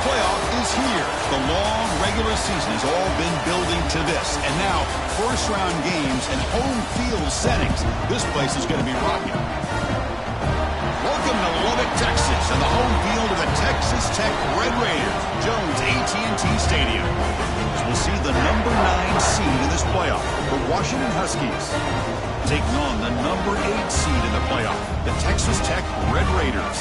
playoff is here. The long regular season has all been building to this. And now, first-round games and home field settings. This place is going to be rocking. Welcome to Lubbock, Texas, and the home field of the Texas Tech Red Raiders, Jones AT&T Stadium. As we'll see the number 9 seed in this playoff, the Washington Huskies, taking on the number 8 seed in the playoff, the Texas Tech Red Raiders.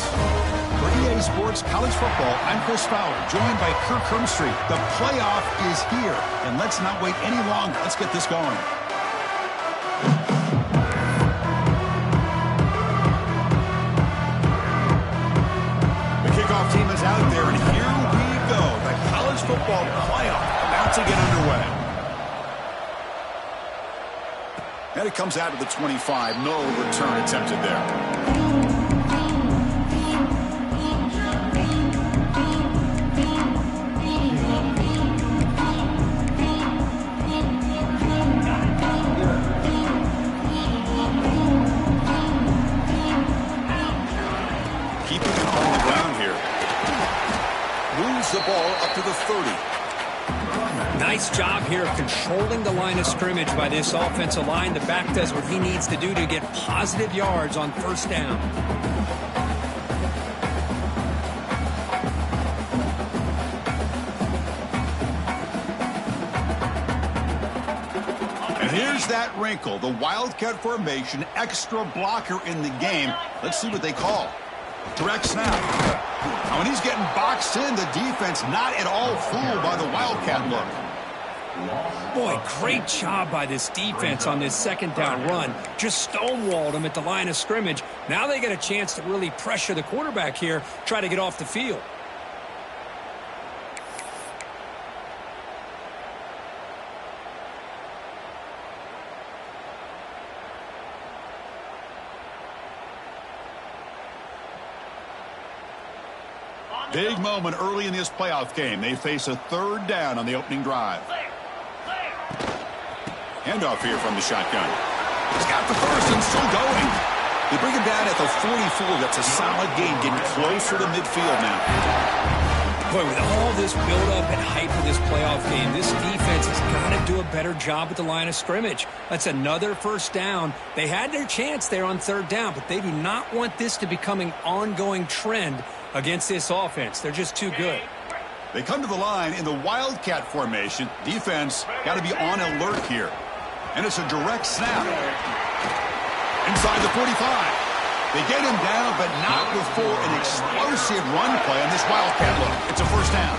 For EA Sports College Football, I'm Chris Fowler, joined by Kirk Hermstreet. The playoff is here, and let's not wait any longer. Let's get this going. Team is out there, and here we go. The college football playoff about to get underway. And it comes out of the 25. No return attempted there. The ball up to the 30. Nice job here of controlling the line of scrimmage by this offensive line. The back does what he needs to do to get positive yards on first down. And here's that wrinkle. The Wildcat formation, extra blocker in the game. Let's see what they call. Direct snap. Now, when he's getting boxed in, the defense not at all fooled by the Wildcat look. Boy, great job by this defense on this second down run. Just stonewalled him at the line of scrimmage. Now they get a chance to really pressure the quarterback here, try to get off the field. Big moment early in this playoff game. They face a third down on the opening drive. Handoff here from the shotgun. He's got the first and still going. They bring him down at the 44. That's a solid gain, getting closer to midfield now. Boy, with all this build-up and hype of this playoff game, this defense has got to do a better job at the line of scrimmage. That's another first down. They had their chance there on third down, but they do not want this to become an ongoing trend against this offense. They're just too good. They come to the line in the Wildcat formation. Defense got to be on alert here. And it's a direct snap. Inside the 45. They get him down, but not before an explosive run play on this Wildcat look. It's a first down.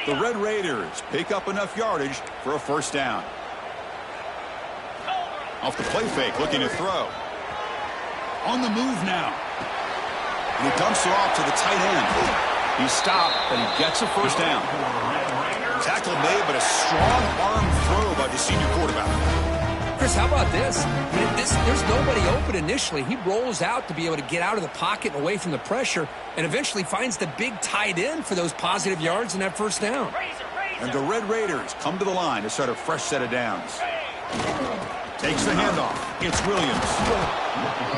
The Red Raiders pick up enough yardage for a first down. Off the play fake, looking to throw. On the move now. And he dumps it off to the tight end. He stopped, but he gets a first down. Tackle made, but a strong arm throw by the senior quarterback. Chris, how about this? There's nobody open initially. He rolls out to be able to get out of the pocket and away from the pressure, and eventually finds the big tight end for those positive yards in that first down. And the Red Raiders come to the line to start a fresh set of downs. Takes the handoff. It's Williams.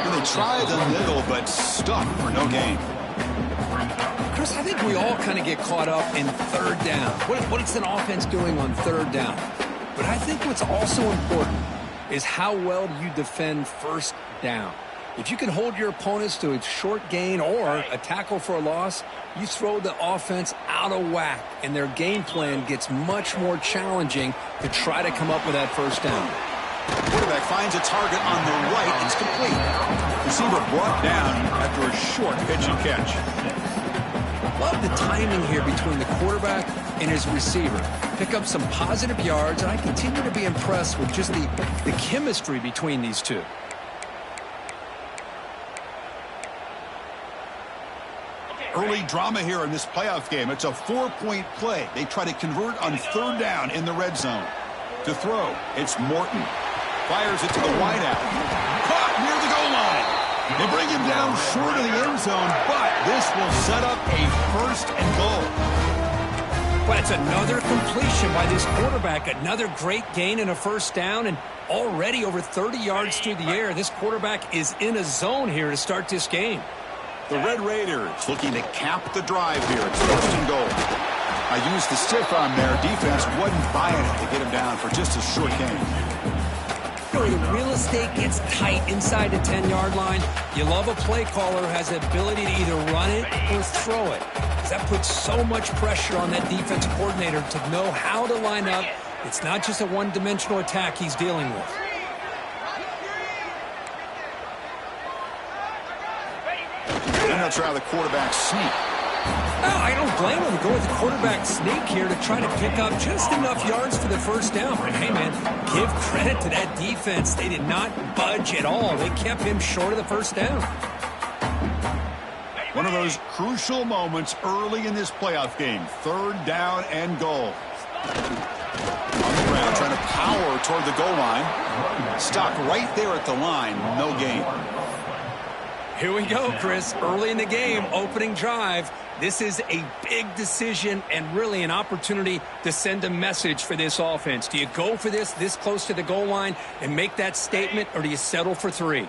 And they try the middle, but stuck for no gain. Chris, I think we all kind of get caught up in third down. What is an offense doing on third down? But I think what's also important is how well do you defend first down. If you can hold your opponents to a short gain or a tackle for a loss, you throw the offense out of whack, and their game plan gets much more challenging to try to come up with that first down. Quarterback finds a target on the right. It's complete. Receiver brought down after a short pitch and catch. Love the timing here between the quarterback and his receiver. Pick up some positive yards, and I continue to be impressed with just the chemistry between these two. Early drama here in this playoff game. It's a 4-point play. They try to convert on third down in the red zone. To throw, it's Morton. Fires it to the wideout. Caught near the goal line. They bring him down short of the end zone, but this will set up a first and goal. But it's another completion by this quarterback. Another great gain and a first down, and already over 30 yards through the air. This quarterback is in a zone here to start this game. The Red Raiders looking to cap the drive here. It's first and goal. I used the stiff arm there. Defense wasn't buying it to get him down for just a short gain. The real estate gets tight inside the 10-yard line. You love a play caller who has the ability to either run it or throw it, because that puts so much pressure on that defensive coordinator to know how to line up. It's not just a one-dimensional attack he's dealing with. Then they'll try the quarterback sneak. No, I don't blame him to go with the quarterback sneak here to try to pick up just enough yards for the first down. But hey, man, give credit to that defense. They did not budge at all. They kept him short of the first down. One of those crucial moments early in this playoff game. Third down and goal. On the ground, trying to power toward the goal line. Stop right there at the line. No gain. Here we go, Chris. Early in the game, opening drive. This is a big decision and really an opportunity to send a message for this offense. Do you go for this close to the goal line and make that statement, or do you settle for 3?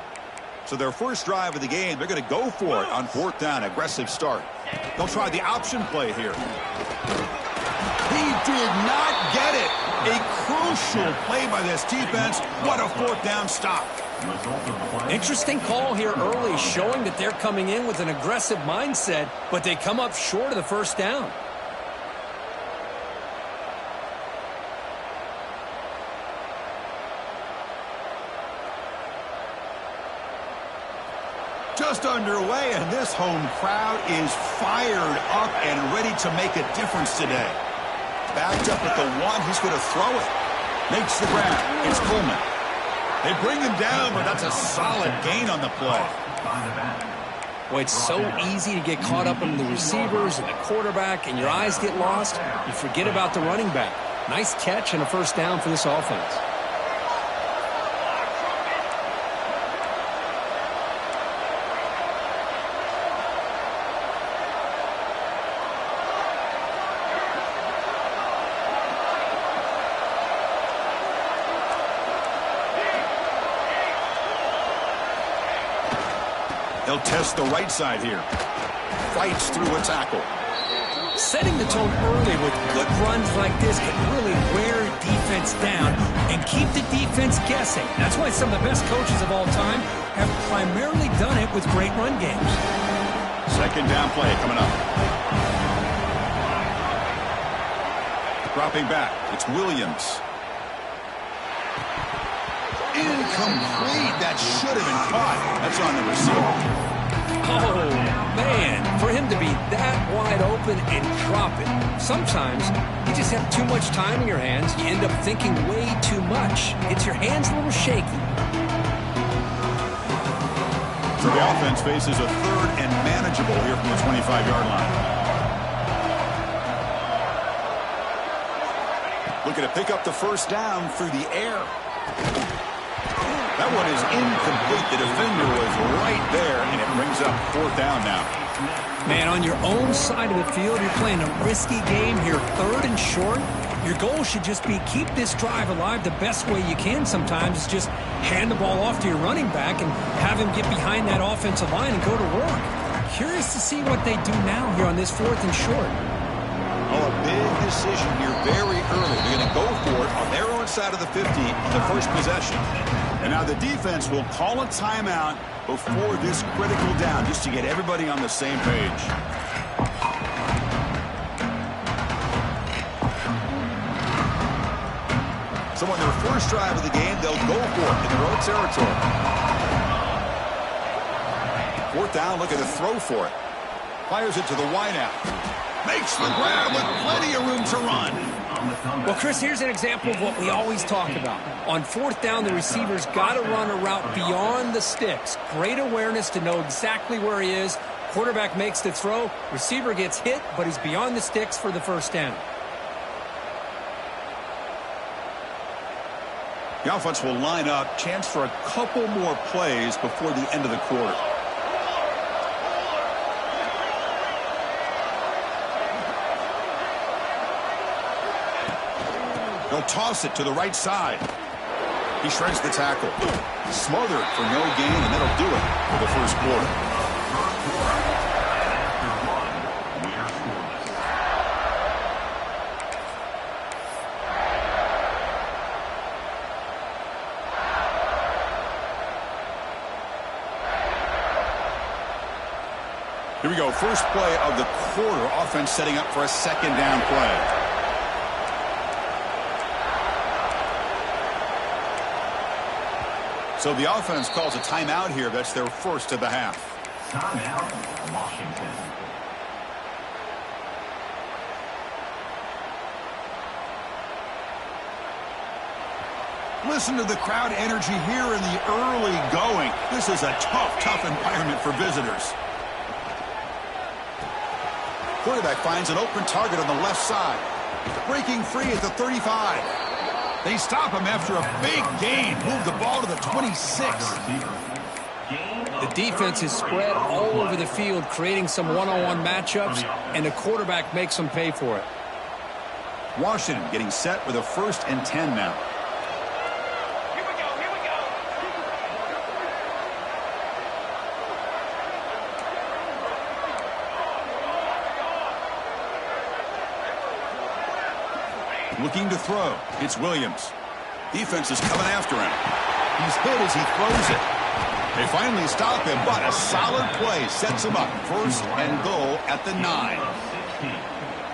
So their first drive of the game, they're going to go for it on fourth down. Aggressive start. They'll try the option play here. He did not get it. A crucial play by this defense. What a fourth down stop. Interesting call here early, showing that they're coming in with an aggressive mindset, but they come up short of the first down. Just underway, and this home crowd is fired up and ready to make a difference today. Backed up at the 1, he's going to throw it. Makes the grab. It's Coleman. They bring him down, but that's a solid gain on the play. Boy, it's so easy to get caught up in the receivers and the quarterback, and your eyes get lost. You forget about the running back. Nice catch and a first down for this offense. He'll test the right side here. Fights through a tackle. Setting the tone early with good runs like this can really wear defense down and keep the defense guessing. That's why some of the best coaches of all time have primarily done it with great run games. Second down play coming up. Dropping back. It's Williams. Incomplete. That should have been caught. That's on the receiver. Oh, man. For him to be that wide open and drop it. Sometimes you just have too much time in your hands. You end up thinking way too much. Gets your hands a little shaky. So the offense faces a third and manageable here from the 25-yard line. Looking to pick up the first down through the air. That one is incomplete. The defender was right there, and it brings up fourth down now. Man, on your own side of the field, you're playing a risky game here, third and short. Your goal should just be keep this drive alive the best way you can sometimes. Is just hand the ball off to your running back and have him get behind that offensive line and go to work. Curious to see what they do now here on this fourth and short. Oh, a big decision here very early. They're going to go for it on their own side of the 50 on the first possession. And now the defense will call a timeout before this critical down just to get everybody on the same page. So on their first drive of the game, they'll go for it in their own territory. Fourth down, look at the throw for it. Fires it to the wideout. Makes the grab with plenty of room to run. Well, Chris, here's an example of what we always talk about. On fourth down, the receiver's got to run a route beyond the sticks. Great awareness to know exactly where he is. Quarterback makes the throw. Receiver gets hit, but he's beyond the sticks for the first down. The offense will line up. Chance for a couple more plays before the end of the quarter. They'll toss it to the right side. He shreds the tackle. Smothered for no gain, and that'll do it for the first quarter. Here we go, first play of the quarter. Offense setting up for a second down play. So the offense calls a timeout here. That's their first of the half. Timeout, Washington. Listen to the crowd energy here in the early going. This is a tough environment for visitors. Quarterback finds an open target on the left side. Breaking free at the 35. They stop him after a big gain. Move the ball to the 26. The defense is spread all over the field, creating some one-on-one matchups, and the quarterback makes them pay for it. Washington getting set with a 1st and 10 now. Looking to throw. It's Williams. Defense is coming after him. He's hit as he throws it. They finally stop him, but a solid play sets him up. 1st and goal at the 9.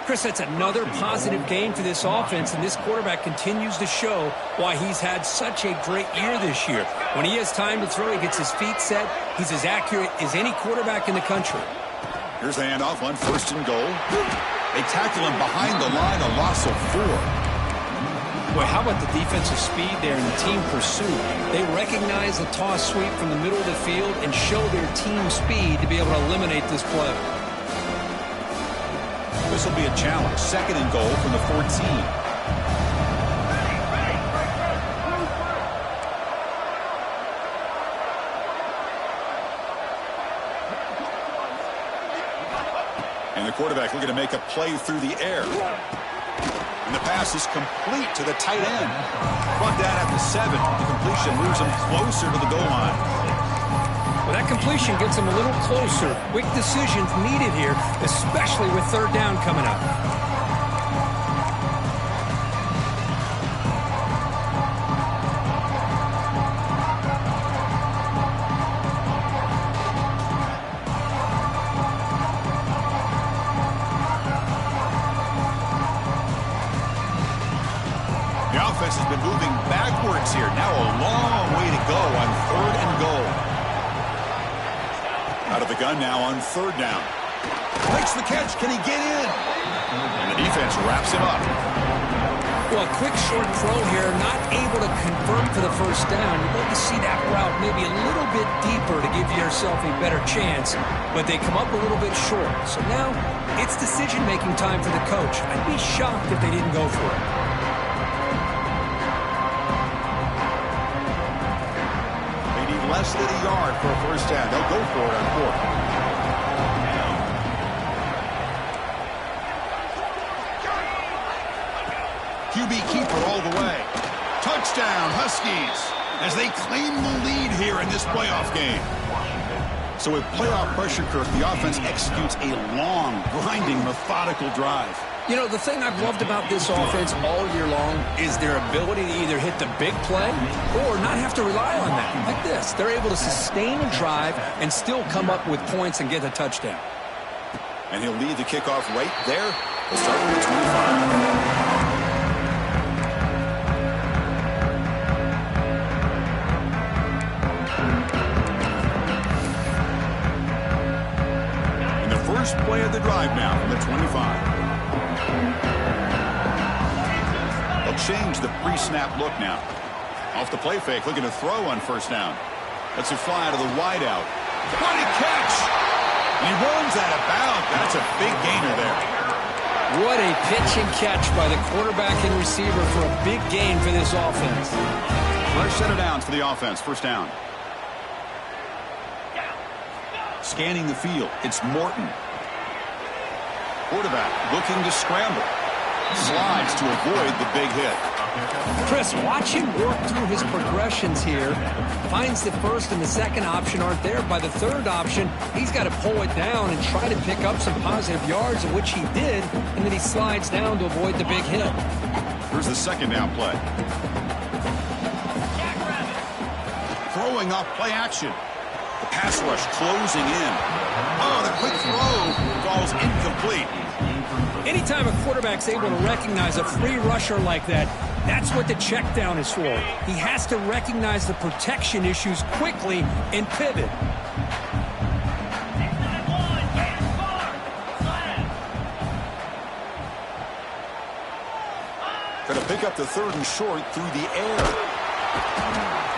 Chris, that's another positive game for this offense, and this quarterback continues to show why he's had such a great year this year. When he has time to throw, he gets his feet set. He's as accurate as any quarterback in the country. Here's the handoff on 1st and goal. They tackle him behind the line, a loss of 4. Boy, how about the defensive speed there in the team pursuit? They recognize the toss sweep from the middle of the field and show their team speed to be able to eliminate this play. This will be a challenge. 2nd and goal from the 14. And the quarterback looking to make a play through the air. And the pass is complete to the tight end. Brought down at the 7. The completion moves him closer to the goal line. Well, that completion gets him a little closer. Quick decisions needed here, especially with 3rd down coming up. Has been moving backwards here. Now a long way to go on 3rd and goal. Out of the gun now on 3rd down. Makes the catch. Can he get in? And the defense wraps him up. Well, a quick short throw here, not able to convert for the 1st down. You'd love to see that route maybe a little bit deeper to give yourself a better chance, but they come up a little bit short. So now it's decision-making time for the coach. I'd be shocked if they didn't go for it. Less than a yard for a 1st down. They'll go for it on 4th. QB keeper all the way. Touchdown, Huskies, as they claim the lead here in this playoff game. So with playoff pressure, Kirk, the offense executes a long, grinding, methodical drive. You know, the thing I've loved about this offense all year long is their ability to either hit the big play or not have to rely on that. Like this, they're able to sustain a drive and still come up with points and get a touchdown. And he'll lead the kickoff right there. We'll start with the 25. First play of the drive now from the 25. They'll change the pre-snap look now. Off the play fake, looking to throw on 1st down. That's a fly out of the wideout. What a catch! And he runs out of bounds. That's a big gainer there. What a pitch and catch by the quarterback and receiver for a big gain for this offense. First set of downs for the offense. 1st down. Scanning the field, it's Morton. Quarterback looking to scramble. Slides to avoid the big hit. Chris, watch him work through his progressions here. Finds the first and the second option aren't there. By the third option, he's got to pull it down and try to pick up some positive yards, which he did, and then he slides down to avoid the big hit. Here's the second down play. Throwing off play action. The pass rush closing in. Oh, the quick throw falls incomplete. Anytime a quarterback's able to recognize a free rusher like that, that's what the check down is for. He has to recognize the protection issues quickly and pivot. Going to pick up the third and short through the air.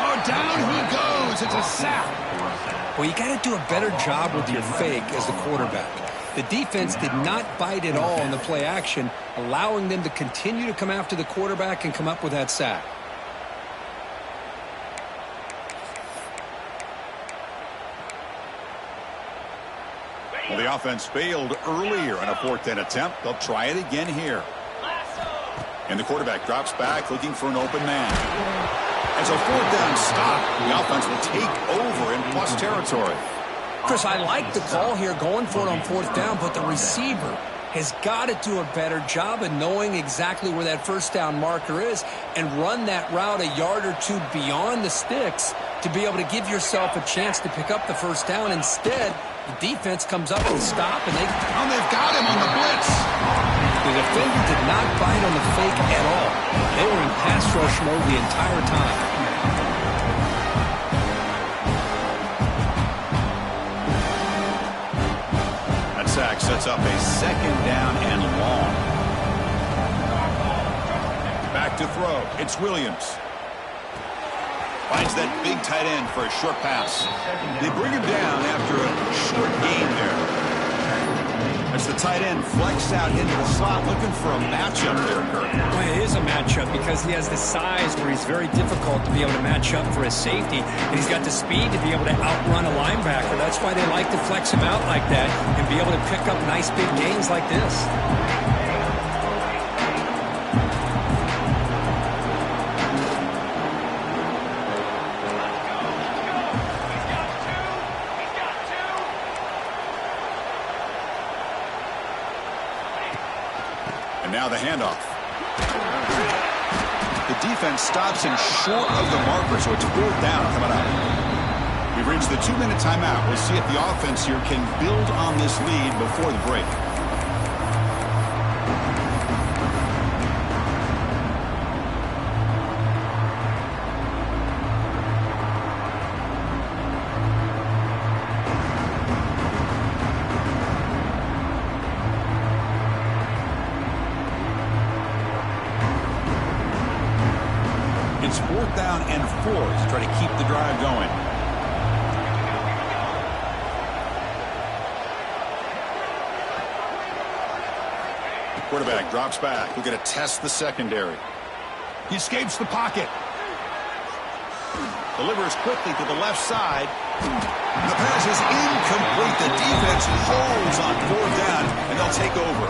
Oh, down he goes. It's a sack. Well, you got to do a better job with your fake as the quarterback. The defense did not bite at all in the play action, allowing them to continue to come after the quarterback and come up with that sack. Well, the offense failed earlier in a 4th and attempt. They'll try it again here. And the quarterback drops back looking for an open man. As a 4th down stop, the offense will take over in plus territory. Chris, I like the call here going for it on 4th down, but the receiver has got to do a better job of knowing exactly where that first down marker is and run that route a yard or two beyond the sticks to be able to give yourself a chance to pick up the first down. Instead, the defense comes up with a stop, and they've got him on the blitz. The defender did not bite on the fake at all. They were in pass rush mode the entire time. Sack sets up a second down and long. Back to throw. It's Williams. Finds that big tight end for a short pass. They bring him down after a short gain there. As the tight end flexed out into the slot looking for a matchup there, Kirk. Well, it is a matchup because he has the size where he's very difficult to be able to match up for his safety. And he's got the speed to be able to outrun a linebacker. That's why they like to flex him out like that and be able to pick up nice big gains like this. Now the handoff. The defense stops him short of the marker, so it's 4th down coming up. We've reached the 2-minute timeout. We'll see if the offense here can build on this lead before the break. It's 4th down and 4 to try to keep the drive going. Quarterback drops back. We're going to test the secondary. He escapes the pocket. Delivers quickly to the left side. The pass is incomplete. The defense holds on 4th down, and they'll take over.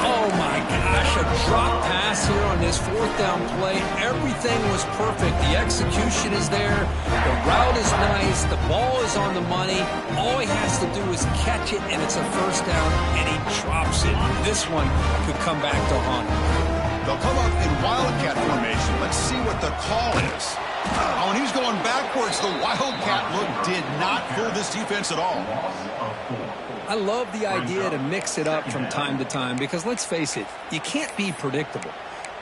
Oh, my gosh, a drop pass here on this 4th down play. Everything was perfect. The execution is there. The route is nice. The ball is on the money. All he has to do is catch it, and it's a first down, and he drops it. This one could come back to haunt him. They'll come up in wildcat formation. Let's see what the call is. Oh, and he's going backwards. The wildcat look did not fool this defense at all. I love the idea to mix it up from time to time because, let's face it, you can't be predictable.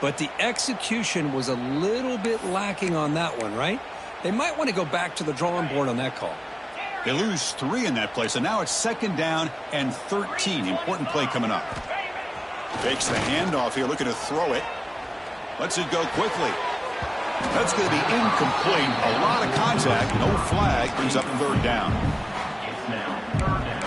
But the execution was a little bit lacking on that one, right? They might want to go back to the drawing board on that call. They lose 3 in that play, so now it's 2nd down and 13. Important play coming up. Fakes the handoff here, looking to throw it. Lets it go quickly. That's going to be incomplete. A lot of contact, no flag, brings up 3rd down. It's now 3rd down.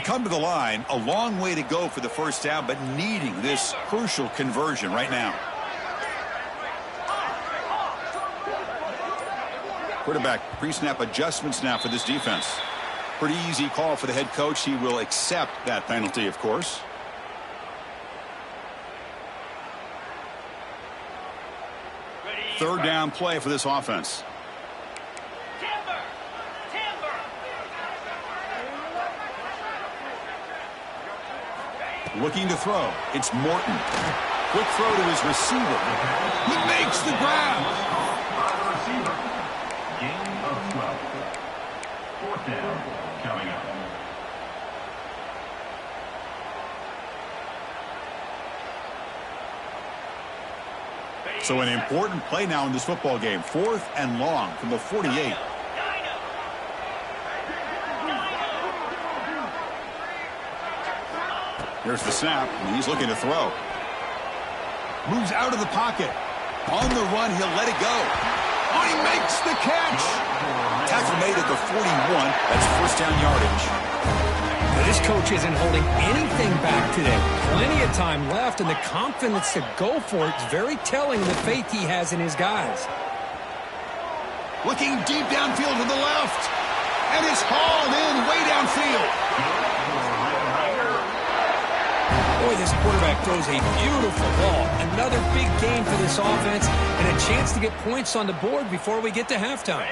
come to the line, a long way to go for the first down, but needing this crucial conversion right now. Quarterback pre-snap adjustments now for this defense. Pretty easy call for the head coach. He will accept that penalty, of course. Third down play for this offense. Looking to throw. It's Morton. Quick throw to his receiver. He makes the grab. Gain of 12. Fourth down coming up. So an important play now in this football game. 4th and long from the 48. Here's the snap, and he's looking to throw. Moves out of the pocket. On the run, he'll let it go. Oh, he makes the catch. Tackle made at the 41. That's first down yardage. Now, this coach isn't holding anything back today. Plenty of time left, and the confidence to go for it is very telling of the faith he has in his guys. Looking deep downfield to the left. And it's hauled in way downfield. Boy, this quarterback throws a beautiful ball. Another big game for this offense and a chance to get points on the board before we get to halftime.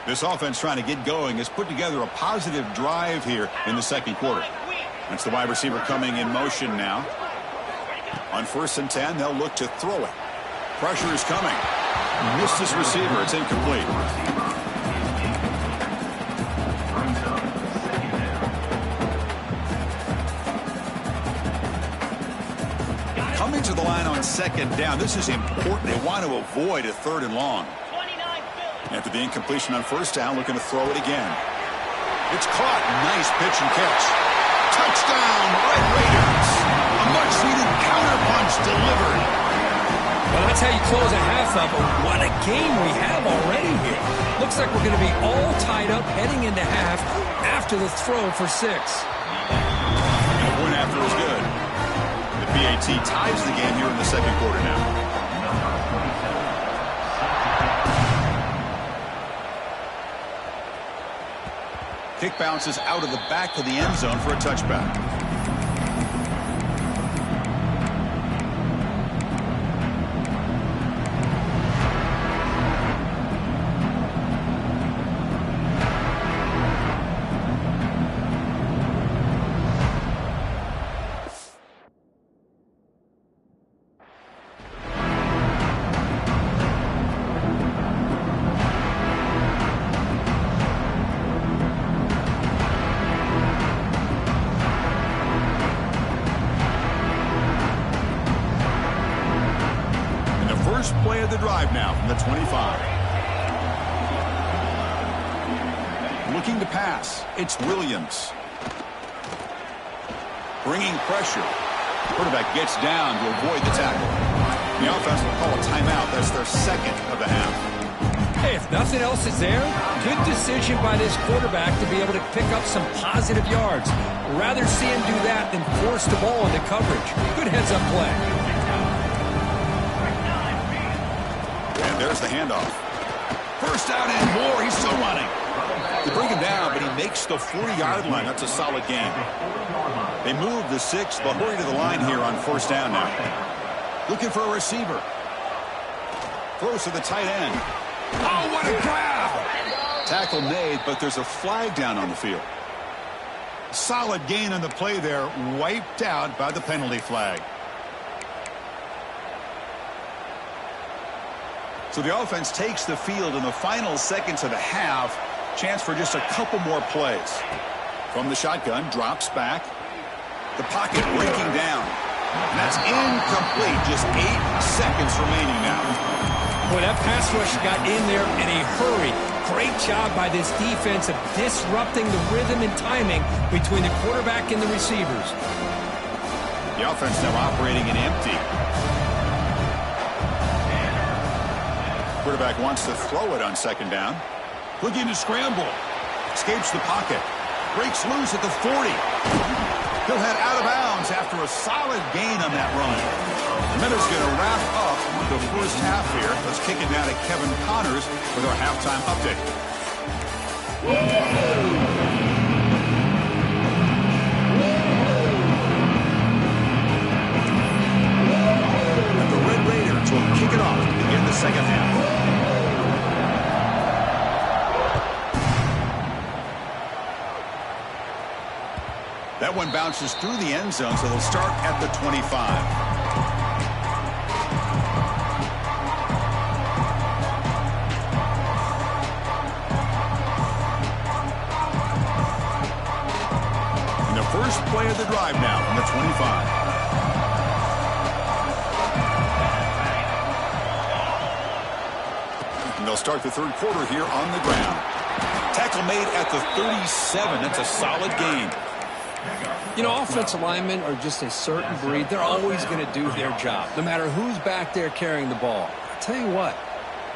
This offense trying to get going has put together a positive drive here in the second quarter. That's the wide receiver coming in motion now. On 1st and 10, they'll look to throw it. Pressure is coming. Missed his receiver. It's incomplete. Coming to the line on 2nd down. This is important. They want to avoid a 3rd and long. After the incompletion on 1st down, looking to throw it again. It's caught. Nice pitch and catch. Touchdown, Red Raiders. A much-needed counterpunch delivered. Well, that's how you close a half up. But what a game we have already here. Looks like we're going to be all tied up heading into half after the throw for 6. And a point after is good. The PAT ties the game here in the second quarter now. Kick bounces out of the back of the end zone for a touchback. Play of the drive now from the 25. Looking to pass. It's Williams. Bringing pressure. Quarterback gets down to avoid the tackle. The offense will call a timeout. That's their 2nd of the half. Hey, if nothing else is there, good decision by this quarterback to be able to pick up some positive yards. Rather see him do that than force the ball into coverage. Good heads-up play. And there's the handoff. First down and more. He's still running. They bring him down, but he makes the 40-yard line. That's a solid game. They move the 6. They'll hurry to the line here on 1st down now. Looking for a receiver. Throws to the tight end. Oh, what a grab! Tackle made, but there's a flag down on the field. Solid gain on the play there. Wiped out by the penalty flag. So the offense takes the field in the final seconds of the half. Chance for just a couple more plays. From the shotgun, drops back. The pocket breaking down. And that's incomplete. Just 8 seconds remaining now. Boy, that pass rush got in there in a hurry. Great job by this defense of disrupting the rhythm and timing between the quarterback and the receivers. The offense now operating in empty. Quarterback wants to throw it on 2nd down. Looking to scramble. Escapes the pocket. Breaks loose at the 40. He'll head out of bounds after a solid gain on that run. The Minutes going to wrap up the first half here. Let's kick it down to Kevin Connors with our halftime update. And the Red Raiders will kick it off to begin the second half. That one bounces through the end zone, so they'll start at the 25. And the first play of the drive now from the 25. And they'll start the third quarter here on the ground. Tackle made at the 37. That's a solid gain. You know, offensive linemen are just a certain breed. They're always going to do their job, no matter who's back there carrying the ball. I tell you what,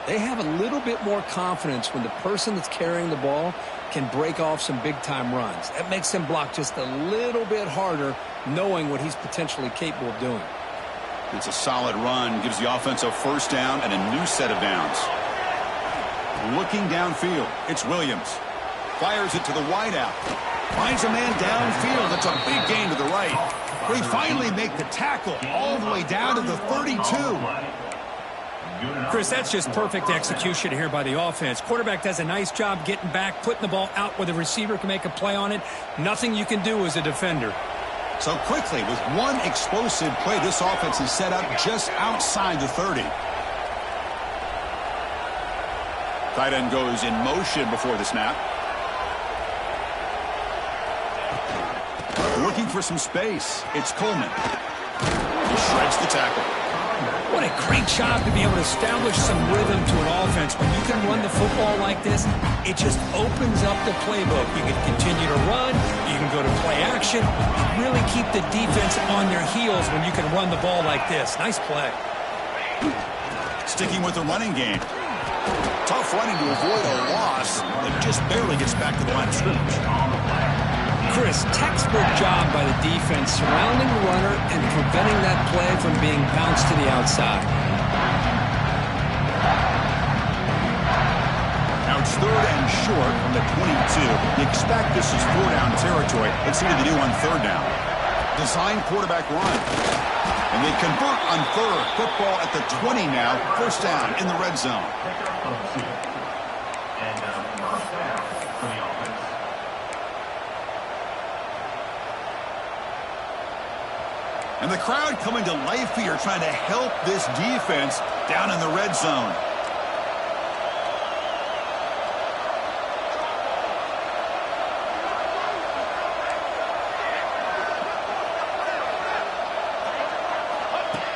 they have a little bit more confidence when the person that's carrying the ball can break off some big-time runs. That makes them block just a little bit harder, knowing what he's potentially capable of doing. It's a solid run, gives the offense a first down and a new set of downs. Looking downfield, it's Williams. Fires it to the wideout. Finds a man downfield. That's a big gain to the right. We finally make the tackle all the way down to the 32. Chris, that's just perfect execution here by the offense. Quarterback does a nice job getting back, putting the ball out where the receiver can make a play on it. Nothing you can do as a defender. So quickly, with one explosive play, this offense is set up just outside the 30. Tight end goes in motion before the snap. Looking for some space. It's Coleman. He shreds the tackle. What a great job to be able to establish some rhythm to an offense. When you can run the football like this, it just opens up the playbook. You can continue to run. You can go to play action. Really keep the defense on their heels when you can run the ball like this. Nice play. Sticking with the running game. Tough running to avoid a loss. It just barely gets back to the line of scrimmage. Chris, textbook job by the defense surrounding the runner and preventing that play from being bounced to the outside. Now it's third and short from the 22. You expect this is 4-down territory. Let's see what they do on third down. Design quarterback run. And they convert on third. Football at the 20 now. First down in the red zone. And the crowd coming to life here, trying to help this defense down in the red zone.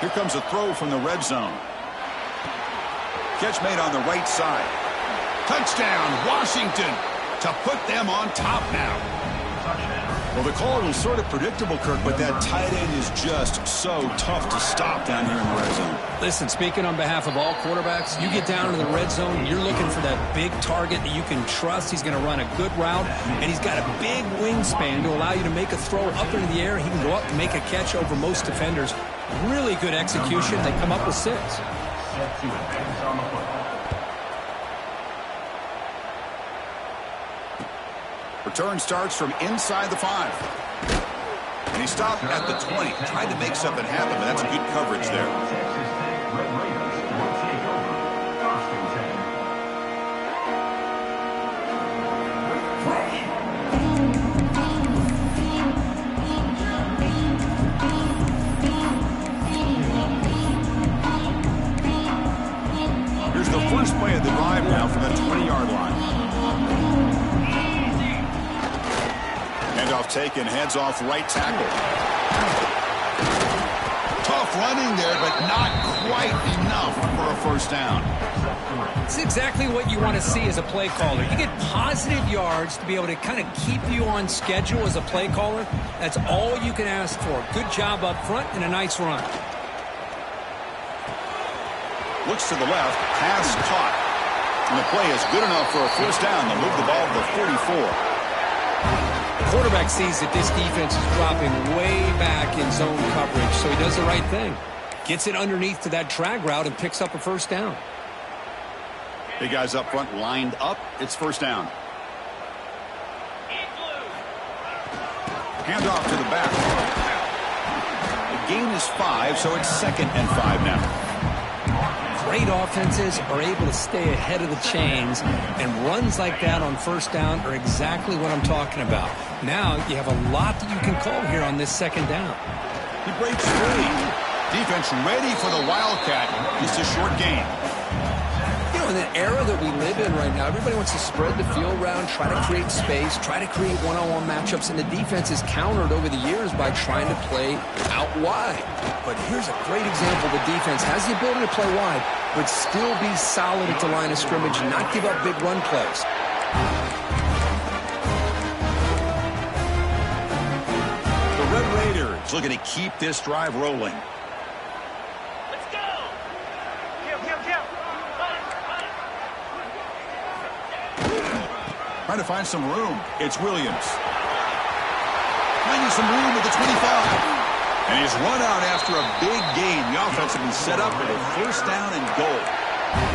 Here comes a throw from the red zone. Catch made on the right side. Touchdown, Washington, to put them on top now. Well, the call was sort of predictable, Kirk, but that tight end is just so tough to stop down here in the red zone. Listen, speaking on behalf of all quarterbacks, you get down to the red zone, you're looking for that big target that you can trust. He's going to run a good route, and he's got a big wingspan to allow you to make a throw up into the air. He can go up and make a catch over most defenders. Really good execution. They come up with 6. Return starts from inside the 5. And he stopped at the 20. Tried to make something happen, but that's good coverage there. Here's the first play of the drive now from the 20-yard line. Handoff taken, heads off right tackle. Tough running there, but not quite enough for a first down. It's exactly what you want to see as a play caller. You get positive yards to be able to kind of keep you on schedule as a play caller. That's all you can ask for. Good job up front and a nice run. Looks to the left, pass caught. And the play is good enough for a first down. They'll move the ball to the 44. quarterback sees that this defense is dropping way back in zone coverage, so he does the right thing. Gets it underneath to that drag route and picks up a first down. Big guys up front lined up. It's first down. Hand off to the back. The gain is 5, so it's 2nd and 5 now. Great offenses are able to stay ahead of the chains, and runs like that on first down are exactly what I'm talking about. Now you have a lot that you can call here on this second down. He breaks free. Defense ready for the Wildcat. Just a short gain. You know, in the era that we live in right now, everybody wants to spread the field around, try to create space, try to create one-on-one matchups, and the defense is countered over the years by trying to play out wide. But here's a great example. The defense has the ability to play wide, but still be solid at the line of scrimmage and not give up big run plays. The Red Raiders looking to keep this drive rolling. Trying to find some room. It's Williams. Finding some room at the 25. And he's run out after a big gain. The offense has been set up with a first down and goal.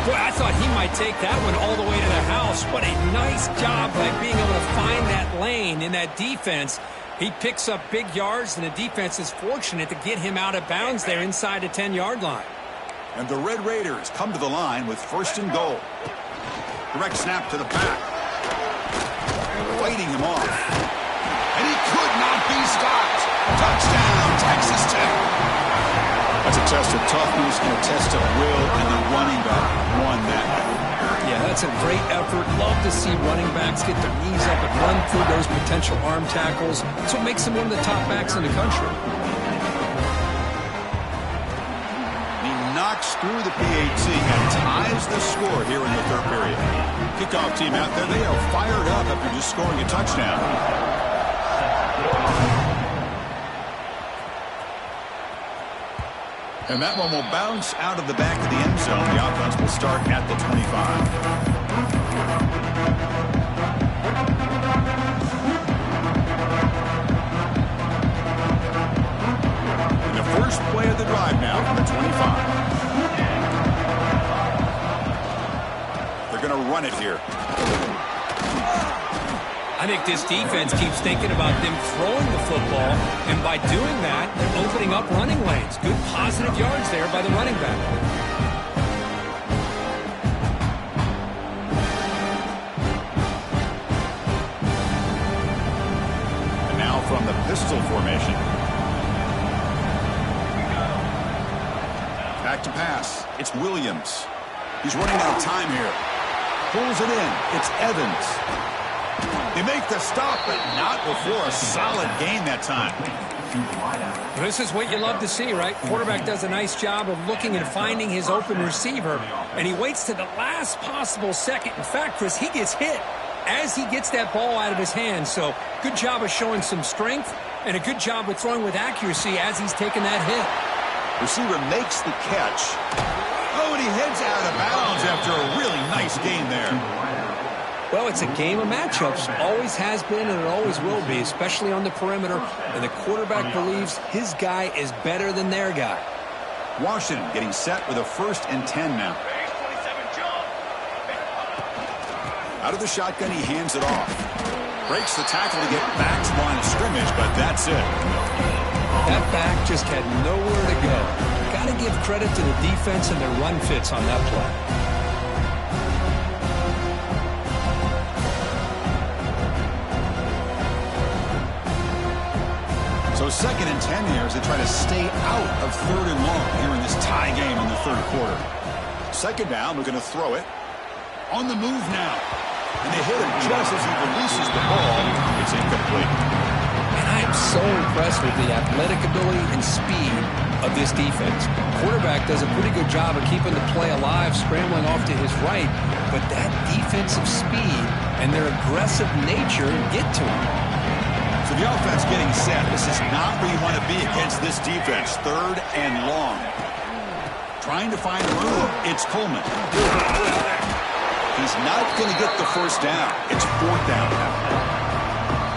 Boy, I thought he might take that one all the way to the house. What a nice job by being able to find that lane in that defense. He picks up big yards, and the defense is fortunate to get him out of bounds there inside the 10-yard line. And the Red Raiders come to the line with first and goal. Direct snap to the back. Fighting him off. And he could not be stopped. Touchdown, Texas Tech. That's a test of toughness and a test of will, and the running back won that. Yeah, that's a great effort. Love to see running backs get their knees up and run through those potential arm tackles. That's what makes him one of the top backs in the country. He knocks through the PAT and ties the score here in the third period. Kickoff team out there, they are fired up after just scoring a touchdown. And that one will bounce out of the back of the end zone. The offense will start at the 25. And the first play of the drive now from the 25. They're going to run it here. I think this defense keeps thinking about them throwing the football, and by doing that, they're opening up running lanes. Good positive yards there by the running back. And now from the pistol formation. Back to pass. It's Williams. He's running out of time here. Pulls it in. It's Evans. They make the stop, but not before a solid gain that time. This is what you love to see, right? Quarterback does a nice job of looking and finding his open receiver, and he waits to the last possible second. In fact, Chris, he gets hit as he gets that ball out of his hands. So good job of showing some strength and a good job of throwing with accuracy as he's taking that hit. Receiver makes the catch. Oh, and he heads out of bounds after a really nice gain there. Well, it's a game of matchups. Always has been and it always will be, especially on the perimeter. And the quarterback believes his guy is better than their guy. Washington getting set with a 1st and 10 now. Out of the shotgun, he hands it off. Breaks the tackle to get back to the line of scrimmage, but that's it. That back just had nowhere to go. Got to give credit to the defense and their run fits on that play. So 2nd and 10 here as they try to stay out of 3rd and long here in this tie game in the 3rd quarter. 2nd down, we're going to throw it. On the move now. And they hit him just as he releases the ball. It's incomplete. And I am so impressed with the athletic ability and speed of this defense. Quarterback does a pretty good job of keeping the play alive, scrambling off to his right. But that defensive speed and their aggressive nature get to him. So the offense getting set. This is not where you want to be against this defense. 3rd and long. Trying to find room. It's Coleman. He's not going to get the first down. It's 4th down.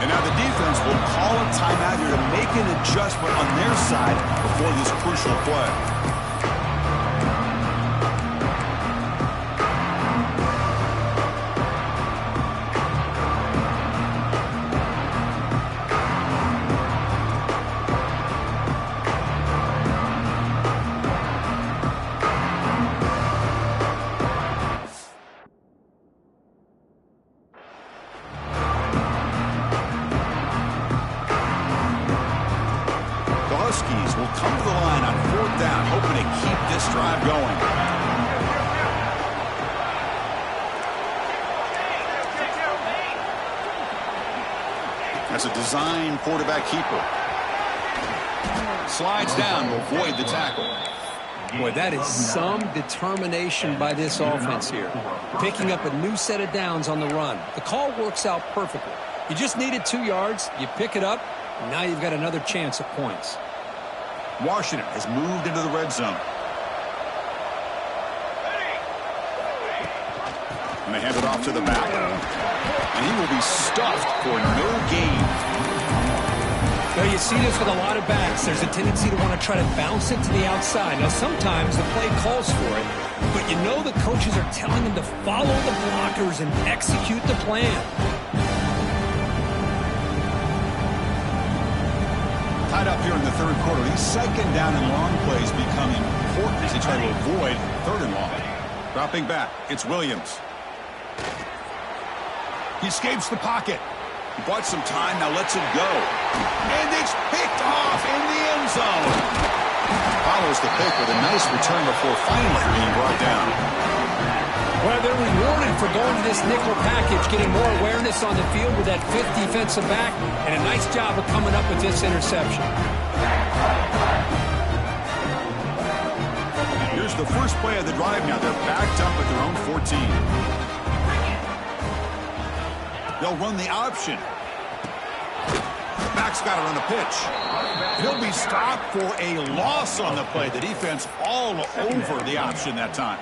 And now the defense will call a timeout here to make an adjustment on their side before this crucial play. Will come to the line on 4th down, hoping to keep this drive going. That's a design quarterback keeper. Slides down to avoid the tackle. Boy, that is some determination by this offense here. Picking up a new set of downs on the run. The call works out perfectly. You just needed 2 yards. You pick it up, and now you've got another chance at points. Washington has moved into the red zone. And they hand it off to the back. And he will be stuffed for no gain. Well, you see this with a lot of backs. There's a tendency to want to try to bounce it to the outside. Now, sometimes the play calls for it, but you know the coaches are telling them to follow the blockers and execute the plan. Tied up here in the 3rd quarter. These 2nd down and long plays become important as they try to avoid 3rd and long. Dropping back, it's Williams. He escapes the pocket. He bought some time, now lets it go. And it's picked off in the end zone. Follows the pick with a nice return before finally being brought down. Well, they're rewarded for going to this nickel package, getting more awareness on the field with that 5th defensive back, and a nice job of coming up with this interception. Here's the first play of the drive now. They're backed up at their own 14. They'll run the option. Back's got it on the pitch. He'll be stopped for a loss on the play. The defense all over the option that time.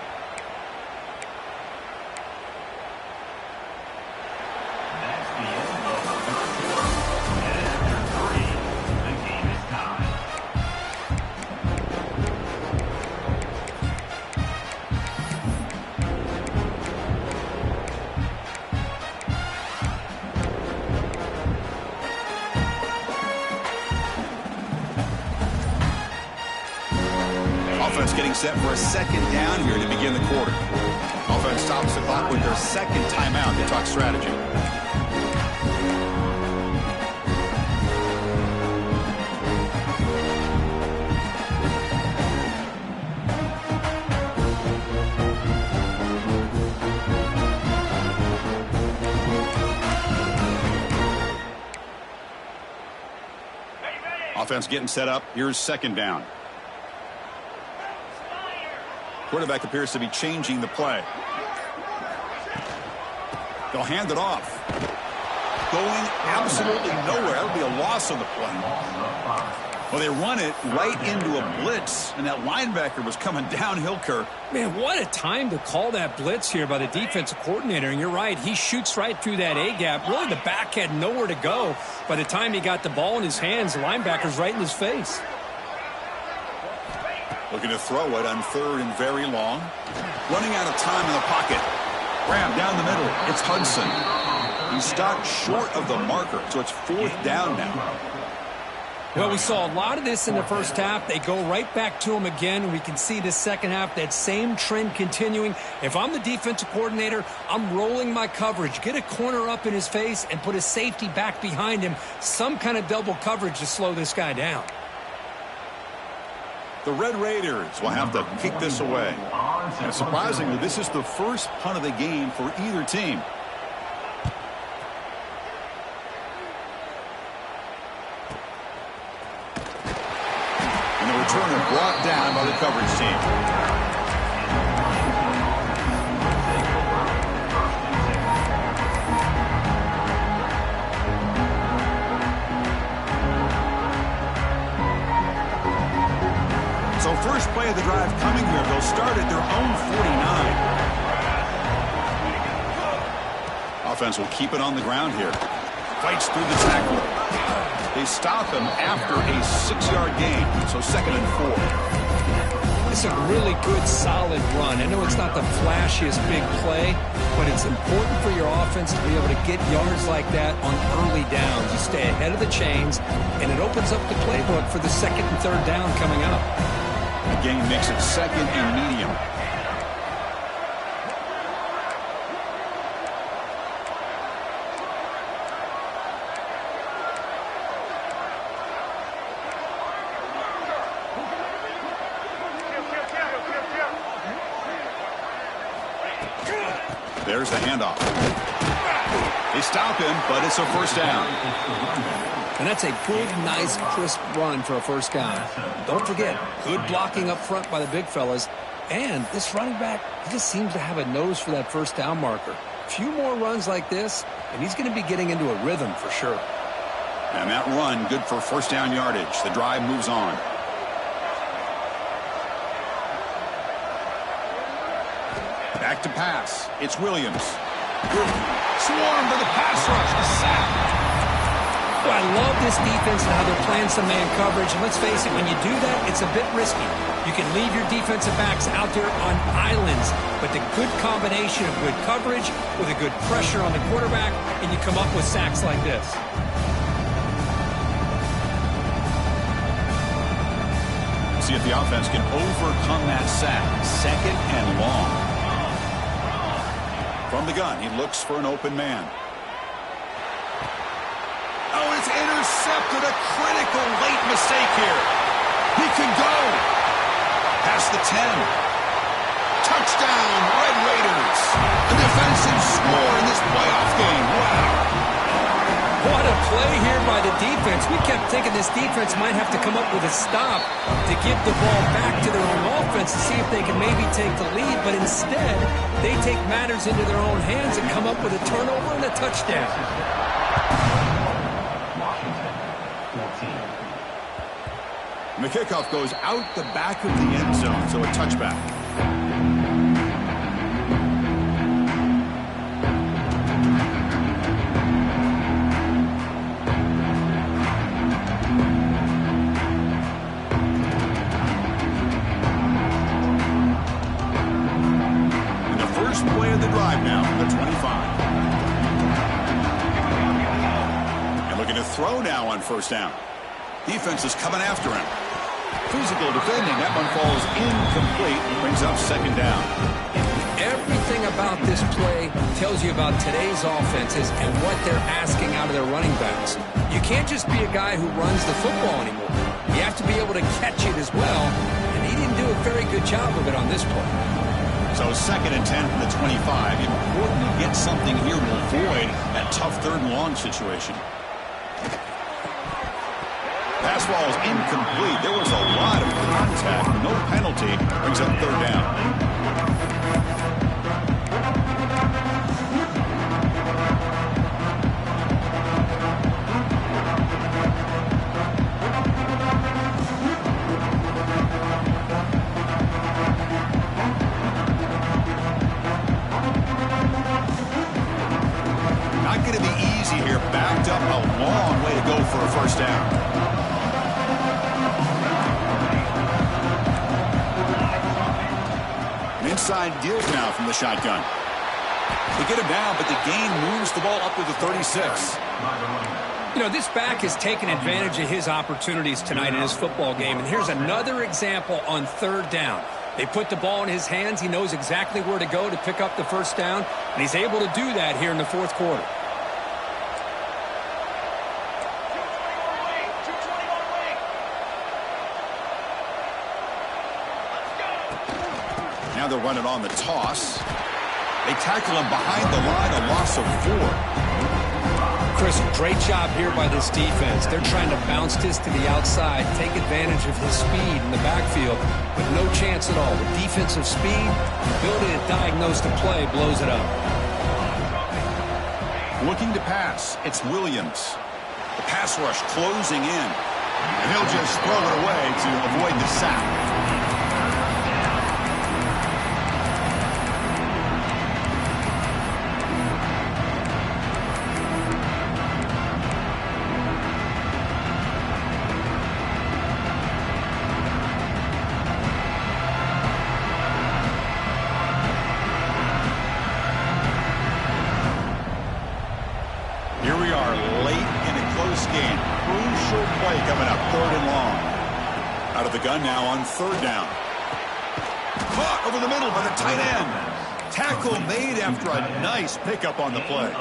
Offense getting set for a 2nd down here to begin the quarter. Offense stops the clock with their 2nd timeout to talk strategy. Offense getting set up. Here's 2nd down. Quarterback appears to be changing the play. They'll hand it off. Going absolutely nowhere. That'll be a loss on the play. Well, they run it right into a blitz, and that linebacker was coming downhill, Kirk. Man, what a time to call that blitz here by the defensive coordinator. And you're right, he shoots right through that A-gap. Really, the back had nowhere to go. By the time he got the ball in his hands, the linebacker's right in his face. Looking to throw it on 3rd and very long. Running out of time in the pocket. Graham down the middle. It's Hudson. He stopped short of the marker, so it's 4th down now. Well, we saw a lot of this in the first half. They go right back to him again. We can see the second half, that same trend continuing. If I'm the defensive coordinator, I'm rolling my coverage. Get a corner up in his face and put a safety back behind him. Some kind of double coverage to slow this guy down. The Red Raiders will have to kick this away. And surprisingly, this is the first punt of the game for either team. And the returner brought down by the coverage team. So first play of the drive coming here. They'll start at their own 49. Offense will keep it on the ground here. fights through the tackle. They stop him after a 6-yard gain, so 2nd and 4. It's a really good, solid run. I know it's not the flashiest big play, but it's important for your offense to be able to get yards like that on early downs. You stay ahead of the chains, and it opens up the playbook for the 2nd and 3rd down coming up. The game makes it 2nd and medium. There's the handoff. They stop him, but it's a 1st down. And that's a big, nice, crisp run for a 1st down. Don't forget, good blocking up front by the big fellas. And this running back, he just seems to have a nose for that 1st down marker. A few more runs like this, and he's going to be getting into a rhythm for sure. And that run, good for 1st down yardage. The drive moves on. Back to pass. It's Williams. Swarm to the pass rush. A sack. Well, I love this defense and how they're playing some man coverage. And let's face it, when you do that, it's a bit risky. You can leave your defensive backs out there on islands, but the good combination of good coverage with a good pressure on the quarterback, and you come up with sacks like this. See if the offense can overcome that sack. 2nd and long. From the gun, he looks for an open man. Oh, it's intercepted. A critical late mistake here. He can go. Past the 10. Touchdown, Red Raiders. A defensive score in this playoff game. Wow. What a play here by the defense. We kept thinking this defense might have to come up with a stop to give the ball back to their own offense to see if they can maybe take the lead, but instead they take matters into their own hands and come up with a turnover and a touchdown. And the kickoff goes out the back of the end zone, so a touchback. Play of the drive now from the 25. And looking to throw now on 1st down. Defense is coming after him. Physical defending. That one falls incomplete and brings up 2nd down. Everything about this play tells you about today's offenses and what they're asking out of their running backs. You can't just be a guy who runs the football anymore. You have to be able to catch it as well, and he didn't do a very good job of it on this play. So 2nd and 10 from the 25. Important to get something here to avoid that tough 3rd and long situation. Pass ball is incomplete. There was a lot of contact. No penalty. Brings up 3rd down. Not going to be easy here. Backed up a long way to go for a 1st down. An inside give now from the shotgun. They get him down, but the gain moves the ball up to the 36. You know, this back has taken advantage of his opportunities tonight in his football game, and here's another example on 3rd down. They put the ball in his hands. He knows exactly where to go to pick up the 1st down, and he's able to do that here in the 4th quarter. Now they'll run it on the toss. They tackle him behind the line, a loss of 4. Chris, great job here by this defense. They're trying to bounce this to the outside, take advantage of his speed in the backfield, but no chance at all. The defensive speed, the ability to diagnose the play blows it up. Looking to pass, it's Williams. The pass rush closing in, and he'll just throw it away to avoid the sack. are late in a close game. Crucial play coming up, 3rd and long. Out of the gun now on 3rd down. Caught over the middle by the tight end. Tackle made after a nice pickup on the play.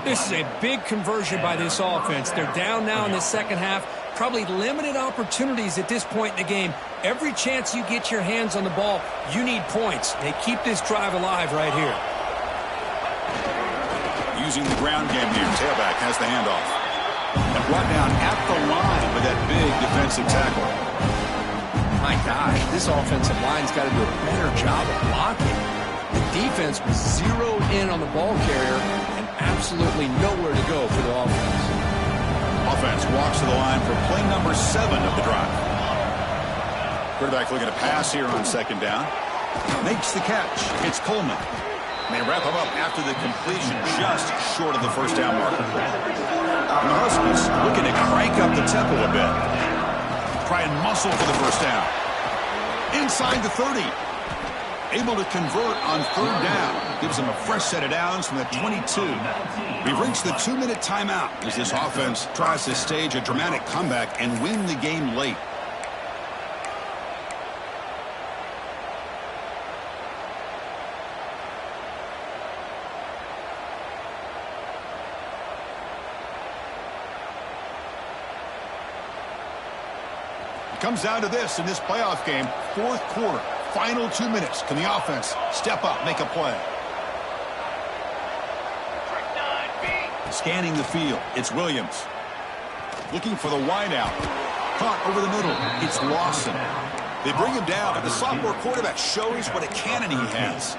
This is a big conversion by this offense. They're down now in the second half. Probably limited opportunities at this point in the game. Every chance you get your hands on the ball, you need points. They keep this drive alive right here. Using the ground game here. Tailback has the handoff. And brought down at the line with that big defensive tackle. My gosh, this offensive line's got to do a better job of blocking. The defense was zeroed in on the ball carrier and absolutely nowhere to go for the offense. Offense walks to the line for play number 7 of the drive. Quarterback looking to pass here on 2nd down. Makes the catch. It's Coleman. They wrap him up after the completion, just short of the 1st down marker. And the Huskies looking to crank up the tempo a bit. Try and muscle for the 1st down. Inside the 30. Able to convert on 3rd down. Gives them a fresh set of downs from the 22. We've reached the 2-minute timeout as this offense tries to stage a dramatic comeback and win the game late. Comes down to this in this playoff game. 4th quarter, final 2 minutes. Can the offense step up, make a play? Scanning the field, it's Williams. Looking for the wideout. Caught over the middle, it's Lawson. They bring him down, and the sophomore quarterback shows what a cannon he has.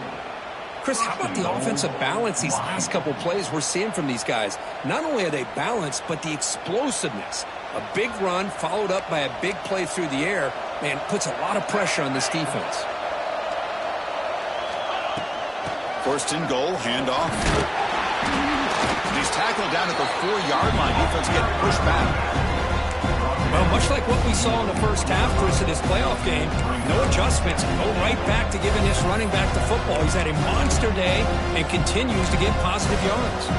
Chris, how about the offensive balance these last couple plays we're seeing from these guys? Not only are they balanced, but the explosiveness. A big run followed up by a big play through the air, man, puts a lot of pressure on this defense. 1st and goal, handoff. He's tackled down at the 4-yard line. Defense getting pushed back. Well, much like what we saw in the 1st half, Chris, of this playoff game, no adjustments. Go right back to giving this running back the football. He's had a monster day and continues to get positive yards.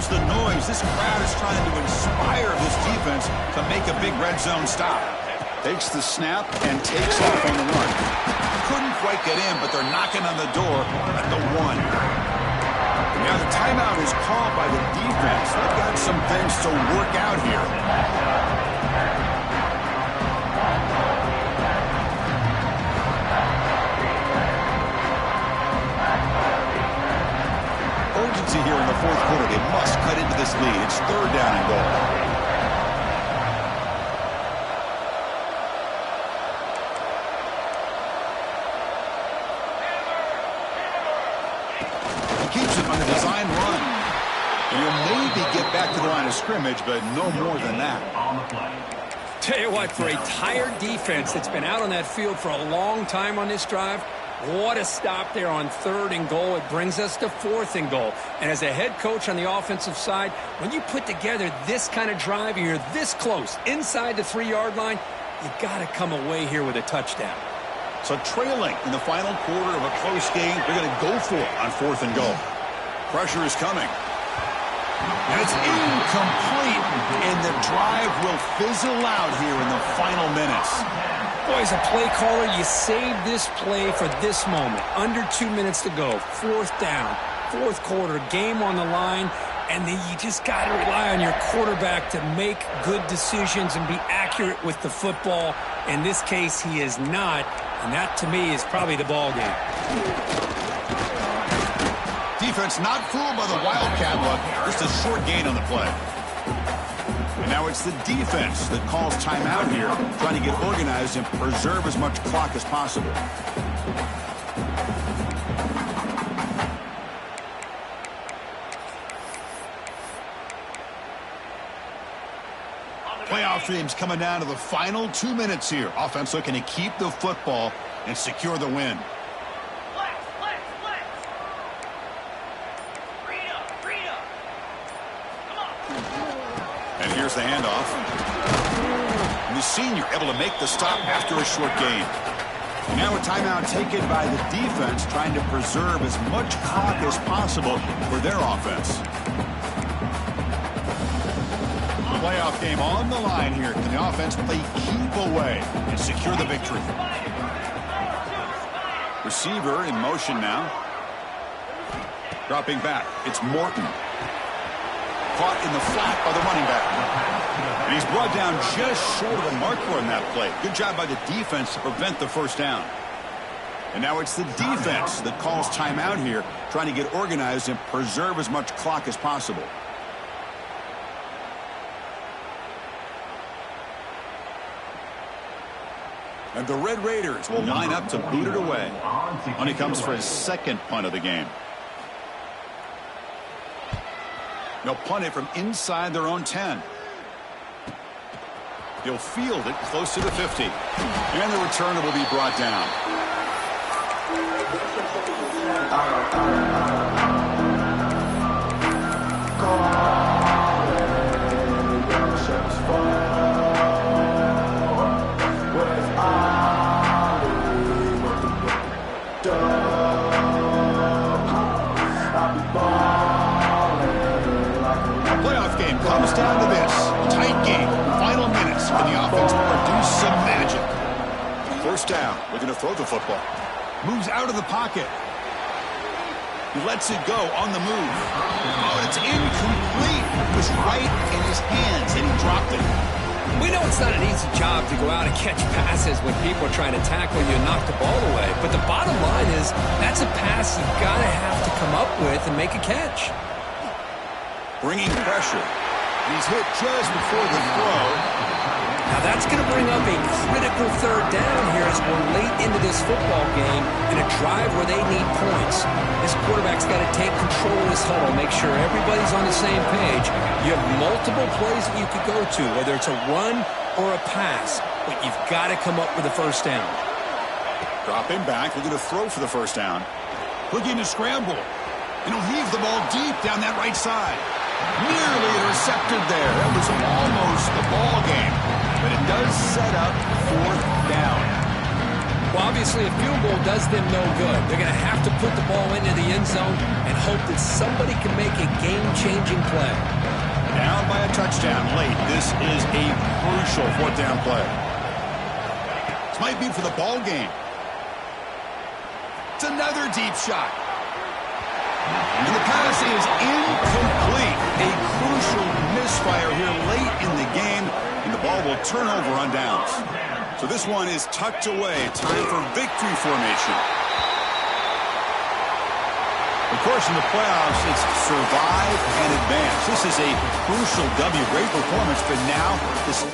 The noise. This crowd is trying to inspire this defense to make a big red zone stop. Takes the snap and takes off on the run. Couldn't quite get in, but they're knocking on the door at the 1. Now the timeout is called by the defense. They've got some things to work out here. Urgency here in the 4th quarter. They must cut into this lead. It's 3rd down and goal. He keeps it on the design run. And he'll maybe get back to the line of scrimmage, but no more than that. Tell you what, for a tired defense that's been out on that field for a long time on this drive, what a stop there on 3rd and goal. It brings us to 4th and goal. And as a head coach on the offensive side, when you put together this kind of drive, you're this close, inside the 3-yard line, you got to come away here with a touchdown. So trailing in the final quarter of a close game, they're going to go for it on 4th and goal. Pressure is coming. And it's incomplete. And the drive will fizzle out here in the final minutes. Boy, as a play caller, you save this play for this moment. Under 2 minutes to go. 4th down. 4th quarter. Game on the line. And then you just got to rely on your quarterback to make good decisions and be accurate with the football. In this case, he is not. And that, to me, is probably the ball game. Defense not fooled by the Wildcat look. Just a short gain on the play. And now it's the defense that calls timeout here, trying to get organized and preserve as much clock as possible. Playoff dreams coming down to the final 2 minutes here. Offense looking to keep the football and secure the win. Here's the handoff. And the senior able to make the stop after a short gain. And now a timeout taken by the defense, trying to preserve as much clock as possible for their offense. The playoff game on the line here. Can the offense play keep away and secure the victory? Receiver in motion now. Dropping back. It's Morton. Caught in the flat by the running back. And he's brought down just short of the marker on that play. Good job by the defense to prevent the first down. And now it's the defense that calls timeout here, trying to get organized and preserve as much clock as possible. And the Red Raiders will line up to boot it away. When he comes for his second punt of the game. They'll punt it from inside their own 10. He'll field it close to the 50. And the returner will be brought down. Comes down to this. Tight game. Final minutes. Can the offense produce some magic? First down. We're going to throw the football. Moves out of the pocket. He lets it go on the move. Oh, it's incomplete. It was right in his hands, and he dropped it. We know it's not an easy job to go out and catch passes when people are trying to tackle you and knock the ball away. But the bottom line is that's a pass you've got to have to come up with and make a catch. Bringing pressure. He's hit just before the throw. Now that's going to bring up a critical third down here as we're late into this football game in a drive where they need points. This quarterback's got to take control of this huddle, make sure everybody's on the same page. You have multiple plays that you could go to, whether it's a run or a pass, but you've got to come up with a first down. Dropping back, looking to throw for the first down. Looking to scramble. And he'll heave the ball deep down that right side. Nearly intercepted there. That was almost the ball game. But it does set up fourth down. Well, obviously, a field goal does them no good. They're going to have to put the ball into the end zone and hope that somebody can make a game-changing play. Down by a touchdown late. This is a crucial fourth down play. This might be for the ball game. It's another deep shot. And the pass is incomplete. A crucial misfire here late in the game, and the ball will turn over on downs. So this one is tucked away. Time for victory formation. Of course, in the playoffs, it's survive and advance. This is a crucial W. Great performance, but now this